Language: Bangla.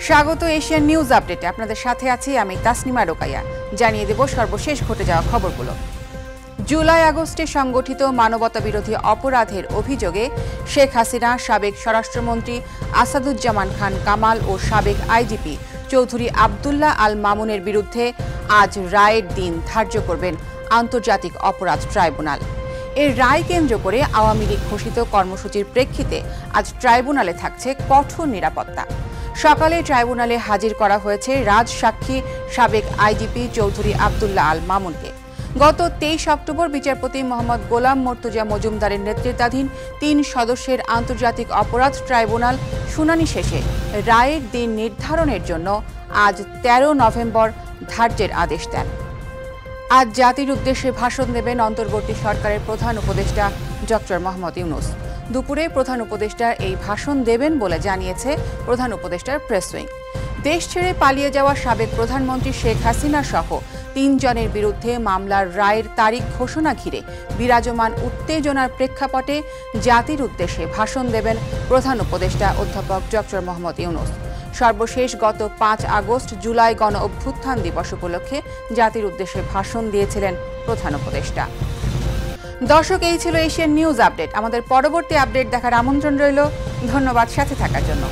স্বাগত এশিয়ান নিউজ আপডেটে। আপনাদের সাথে আছি আমি তাসনিমা রোকাইয়া। জানিয়ে দেব সর্বশেষ ঘটে যাওয়া খবরগুলো। জুলাই আগস্টে সংগঠিত মানবতাবিরোধী অপরাধের অভিযোগে শেখ হাসিনা, সাবেক স্বরাষ্ট্রমন্ত্রী আসাদুজ্জামান খান কামাল ও সাবেক আইজিপি চৌধুরী আবদুল্লাহ আল মামুনের বিরুদ্ধে আজ রায়ের দিন ধার্য করবেন আন্তর্জাতিক অপরাধ ট্রাইব্যুনাল। এর রায় কেন্দ্র করে আওয়ামী লীগ ঘোষিত কর্মসূচির প্রেক্ষিতে আজ ট্রাইব্যুনালে থাকছে কঠোর নিরাপত্তা। সকালে ট্রাইব্যুনালে হাজির করা হয়েছে রাজসাক্ষী সাবেক আইজিপি চৌধুরী আবদুল্লাহ আল মামুনকে। গত 23 অক্টোবর বিচারপতি মোহাম্মদ গোলাম মর্তুজা মজুমদারের নেতৃত্বাধীন 3 সদস্যের আন্তর্জাতিক অপরাধ ট্রাইব্যুনাল শুনানি শেষে রায়ের দিন নির্ধারণের জন্য আজ 13 নভেম্বর ধার্যের আদেশ দেন। আজ জাতির উদ্দেশ্যে ভাষণ দেবেন অন্তর্বর্তী সরকারের প্রধান উপদেষ্টা ডক্টর মোহাম্মদ ইউনূস। দুপুরে প্রধান উপদেষ্টা এই ভাষণ দেবেন বলে জানিয়েছে প্রধান উপদেষ্টার প্রেস উইং। দেশ ছেড়ে পালিয়ে যাওয়া সাবেক প্রধানমন্ত্রী শেখ হাসিনা সহ 3 জনের বিরুদ্ধে মামলার রায়ের তারিখ ঘোষণা ঘিরে বিরাজমান উত্তেজনার প্রেক্ষাপটে জাতির উদ্দেশ্যে ভাষণ দেবেন প্রধান উপদেষ্টা অধ্যাপক ডক্টর মোহাম্মদ ইউনূস। সর্বশেষ গত 5 আগস্ট জুলাই গণ অভ্যুত্থান দিবস উপলক্ষে জাতির উদ্দেশ্যে ভাষণ দিয়েছিলেন প্রধান উপদেষ্টা। দর্শক, এই ছিল এশিয়ান নিউজ আপডেট। আমাদের পরবর্তী আপডেট দেখার আমন্ত্রণ রইল। ধন্যবাদ সাথে থাকার জন্য।